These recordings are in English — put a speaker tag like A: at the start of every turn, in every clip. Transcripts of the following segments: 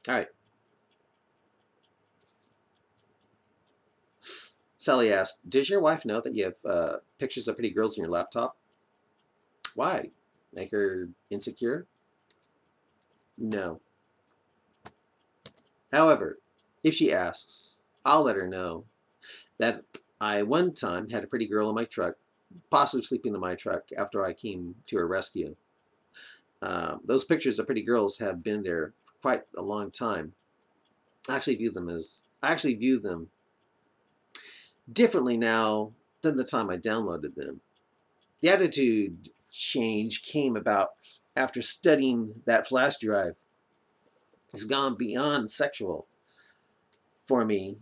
A: All right. Sally asked, "Does your wife know that you have pictures of pretty girls in your laptop? Why? Make her insecure?" No. However, if she asks, I'll let her know that I one time had a pretty girl in my truck, possibly sleeping in my truck after I came to her rescue. Those pictures of pretty girls have been there for quite a long time. I actually view them differently now than the time I downloaded them. The attitude change came about after studying that flash drive. It's gone beyond sexual for me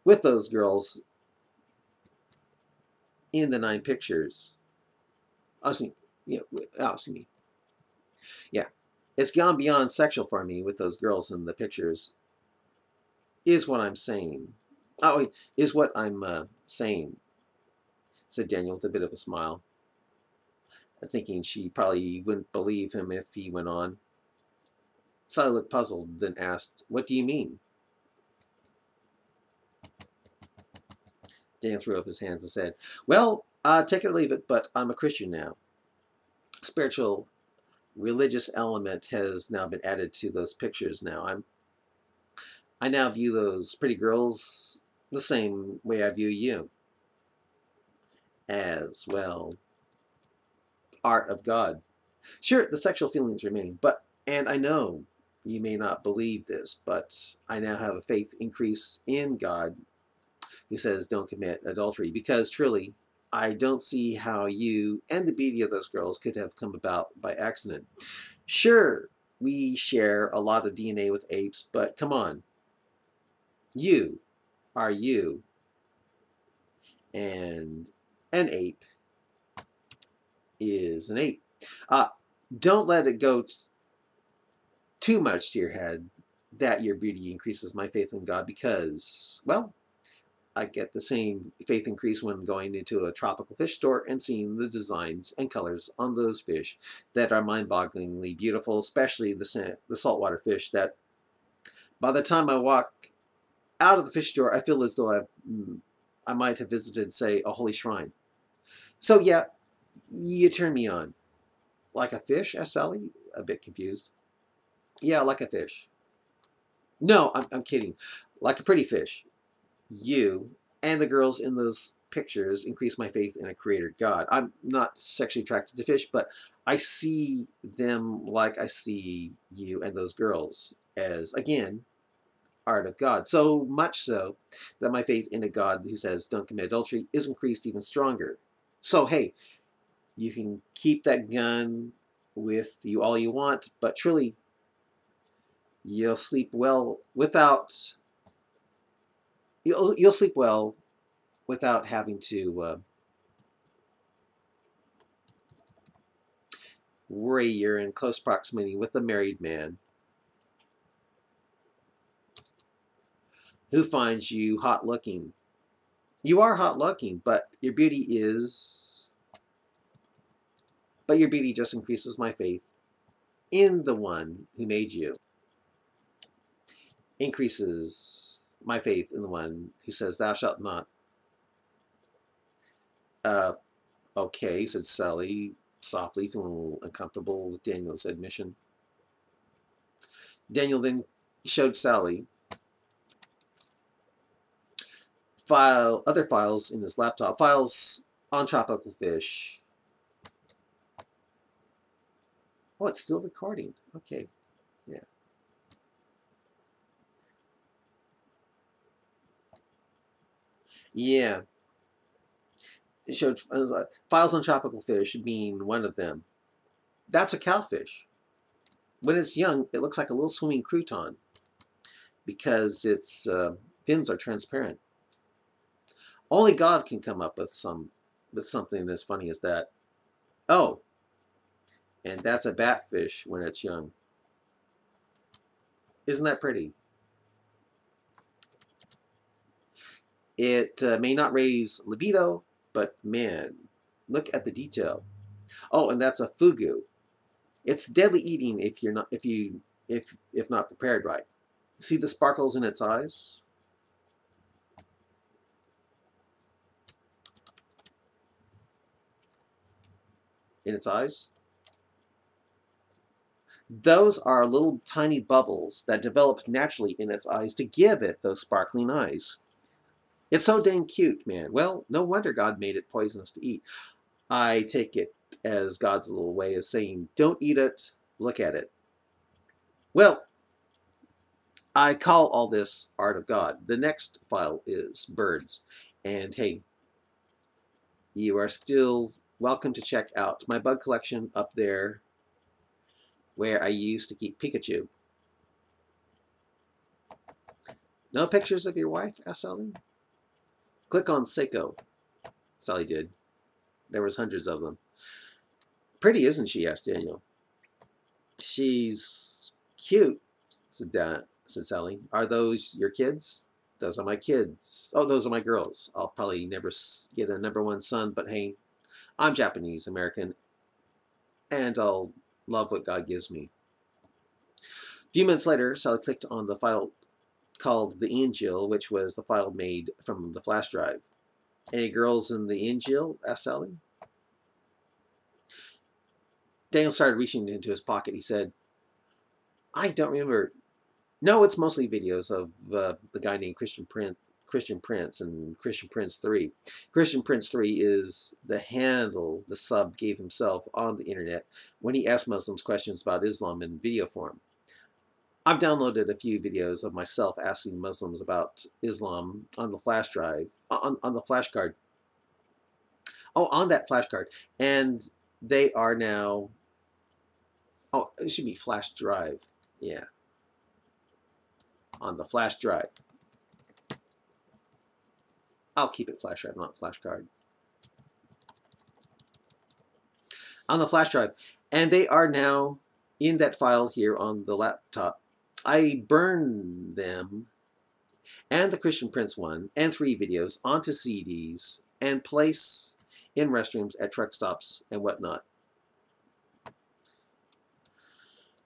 A: with those girls in the 9 pictures. Excuse me, excuse me. Yeah, it's gone beyond sexual for me with those girls in the pictures. Is what I'm saying. Oh, is what I'm saying," said Daniel with a bit of a smile, thinking she probably wouldn't believe him if he went on. Sally looked puzzled, then asked, "What do you mean?" Daniel threw up his hands and said, "Well, take it or leave it, but I'm a Christian now. Spiritual, religious element has now been added to those pictures now. I now view those pretty girls the same way I view you, as, well, art of God. Sure, the sexual feelings remain, and I know you may not believe this, but I now have a faith increase in God who says don't commit adultery, because truly, I don't see how you and the beauty of those girls could have come about by accident. Sure, we share a lot of DNA with apes, but come on. You are you, and an ape is an ape. Uh, don't let it go too much to your head that your beauty increases my faith in God, because, well, I get the same faith increase when going into a tropical fish store and seeing the designs and colors on those fish that are mind-bogglingly beautiful, especially the saltwater fish that by the time I walk out of the fish store, I feel as though I might have visited, say, a holy shrine. So yeah, you turn me on. Like a fish? Asked Sally, a bit confused. Yeah, like a fish. No, I'm kidding. Like a pretty fish. You and the girls in those pictures increase my faith in a creator God. I'm not sexually attracted to fish, but I see them like I see you and those girls as, again, art of God. So much so that my faith in a God who says don't commit adultery is increased even stronger. So hey, you can keep that gun with you all you want, but truly, you'll sleep well without you'll sleep well without having to worry you're in close proximity with a married man who finds you hot looking. You are hot looking, but your beauty just increases my faith in the one who made you. Increases my faith in the one who says thou shalt not. Uh, okay, said Sally softly, feeling a little uncomfortable with Daniel's admission. Daniel then showed Sally other files in his laptop, files on tropical fish. Oh, it's still recording. Okay, yeah. Yeah, it showed files on tropical fish being one of them. That's a cowfish. When it's young, it looks like a little swimming crouton because its fins are transparent. Only God can come up with something as funny as that. Oh, and that's a batfish when it's young. Isn't that pretty? It may not raise libido, but man, look at the detail. Oh, and that's a fugu. It's deadly eating if you if not prepared right. See the sparkles in its eyes? In its eyes? Those are little tiny bubbles that develop naturally in its eyes to give it those sparkling eyes. It's so dang cute, man. Well, no wonder God made it poisonous to eat. I take it as God's little way of saying, don't eat it, look at it. Well, I call all this art of God. The next file is birds. And hey, you are still welcome to check out my bug collection up there where I used to keep Pikachu. No pictures of your wife? Asked Sally. Click on Seiko. Sally did. There was hundreds of them. Pretty, isn't she? Asked Daniel. She's cute, said Sally. Are those your kids? Those are my kids. Oh, those are my girls. I'll probably never get a #1 son, but hey, I'm Japanese American, and I'll love what God gives me. A few minutes later, Sally clicked on the file called The Angel, which was the file made from the flash drive. Any girls in the Angel? Asked Sally. Daniel started reaching into his pocket. He said, I don't remember. No, it's mostly videos of the guy named Christian Prince and Christian Prince 3. Christian Prince 3 is the handle the sub gave himself on the internet when he asked Muslims questions about Islam in video form. I've downloaded a few videos of myself asking Muslims about Islam on the flash drive, on the flash card. Oh, on that flash card. And they are now, oh, it should be flash drive. Yeah. On the flash drive. I'll keep it flash drive, not flash card. On the flash drive. And they are now in that file here on the laptop. I burn them and the Christian Prince 1 and 3 videos onto CDs and place in restrooms at truck stops and whatnot.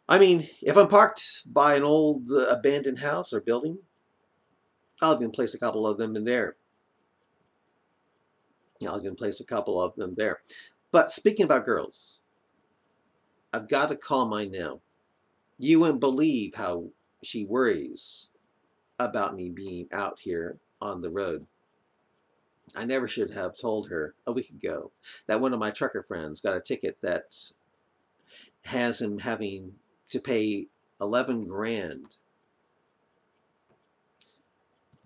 A: I mean, if I'm parked by an old abandoned house or building, I'll even place a couple of them in there. I'll even place a couple of them there. But speaking about girls, I've got to call mine now. You wouldn't believe how she worries about me being out here on the road. I never should have told her a week ago that one of my trucker friends got a ticket that has him having to pay 11 grand.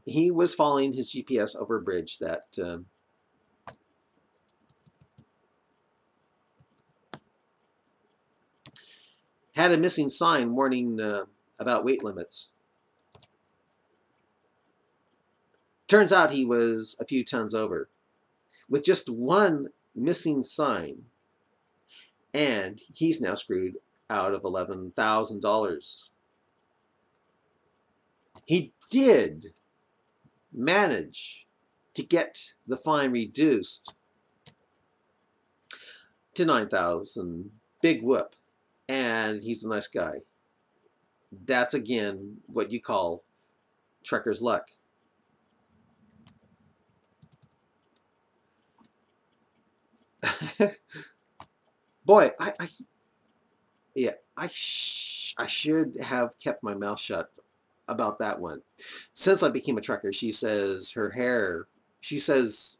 A: He was following his GPS over a bridge that had a missing sign warning about weight limits. Turns out he was a few tons over, with just one missing sign, and he's now screwed out of $11,000. He did manage to get the fine reduced to $9,000. Big whoop. And he's a nice guy. That's, again, what you call trucker's luck. Boy, I should have kept my mouth shut about that one. Since I became a trucker, she says her hair, she says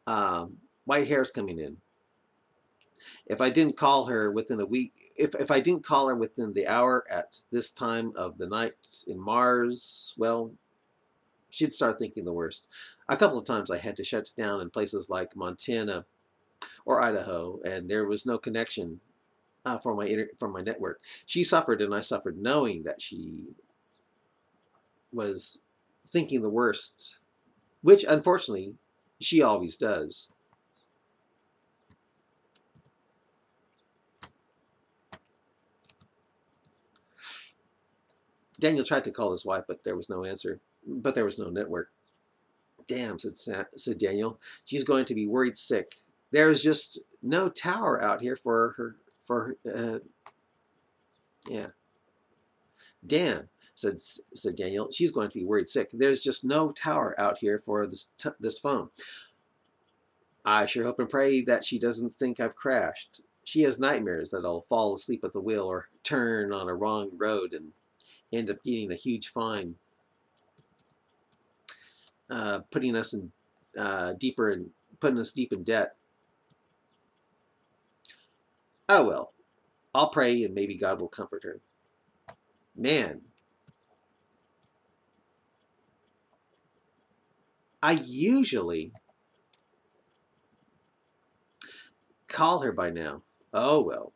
A: white hair's coming in. If I didn't call her within a week, if I didn't call her within the hour at this time of the night in Mars, well, she'd start thinking the worst. A couple of times I had to shut down in places like Montana or Idaho, and there was no connection for my network. She suffered, and I suffered, knowing that she was thinking the worst, which unfortunately she always does. Daniel tried to call his wife, but there was no answer. But there was no network. Damn, said Daniel. She's going to be worried sick. There's just no tower out here for her. Yeah. Dan, said Daniel, she's going to be worried sick. There's just no tower out here for this phone. I sure hope and pray that she doesn't think I've crashed. She has nightmares that I'll fall asleep at the wheel or turn on a wrong road and end up getting a huge fine, putting us in putting us deep in debt. Oh well, I'll pray and maybe God will comfort her. Man, I usually call her by now. Oh well.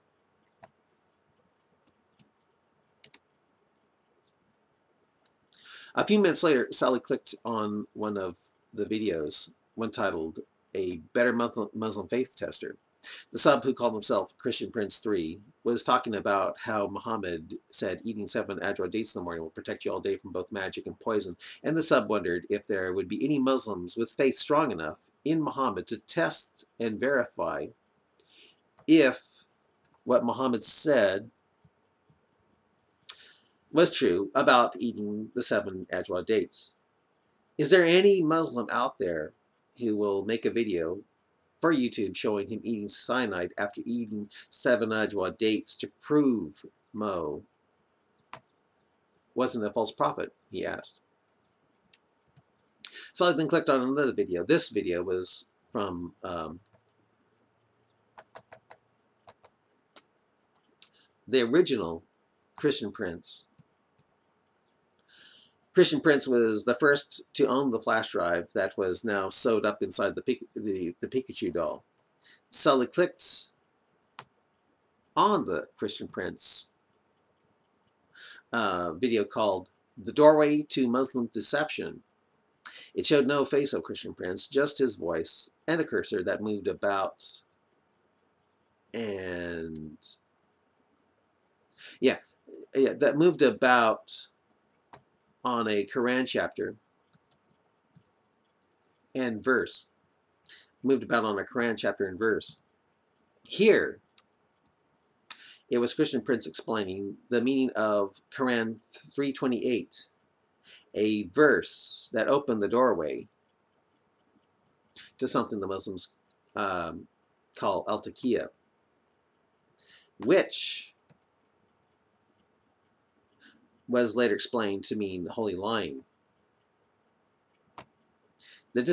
A: A few minutes later, Sally clicked on one of the videos, one titled "A Better Muslim Faith Tester." The sub, who called himself Christian Prince 3, was talking about how Muhammad said eating 7 Ajwa dates in the morning will protect you all day from both magic and poison. And the sub wondered if there would be any Muslims with faith strong enough in Muhammad to test and verify if what Muhammad said was true about eating the 7 Ajwa dates. Is there any Muslim out there who will make a video for YouTube showing him eating cyanide after eating 7 Ajwa dates to prove Mo wasn't a false prophet, he asked. So I then clicked on another video. This video was from the original Christian Prince. Christian Prince was the first to own the flash drive that was now sewed up inside the Pikachu doll. Sully clicked on the Christian Prince video called "The Doorway to Muslim Deception." It showed no face of Christian Prince, just his voice and a cursor that moved about. And yeah, that moved about on a Quran chapter and verse. Moved about on a Quran chapter and verse. Here, it was Christian Prince explaining the meaning of Quran 328, a verse that opened the doorway to something the Muslims call al-taqiyya, which was later explained to mean holy lying. The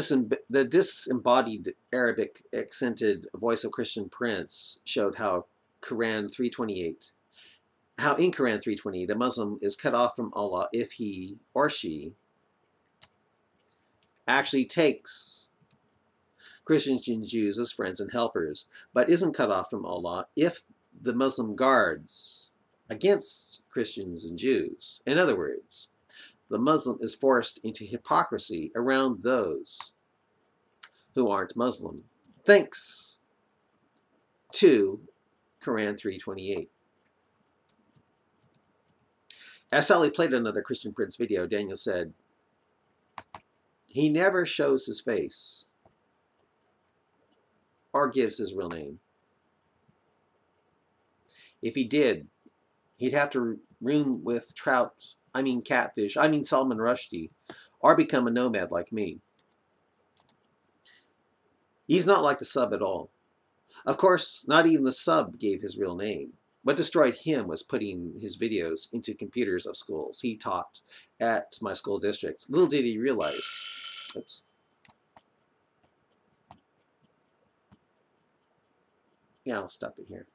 A: disembodied Arabic accented voice of Christian Prince showed how in Quran 328 a Muslim is cut off from Allah if he or she actually takes Christians and Jews as friends and helpers, but isn't cut off from Allah if the Muslim guards against Christians and Jews. In other words, the Muslim is forced into hypocrisy around those who aren't Muslim, thanks to Quran 328. As Sally played another Christian Prince video, Daniel said, "He never shows his face or gives his real name. If he did, he'd have to room with catfish, Salman Rushdie, or become a nomad like me. He's not like the sub at all. Of course, not even the sub gave his real name. What destroyed him was putting his videos into computers of schools he taught at my school district. Little did he realize." Oops. Yeah, I'll stop it here.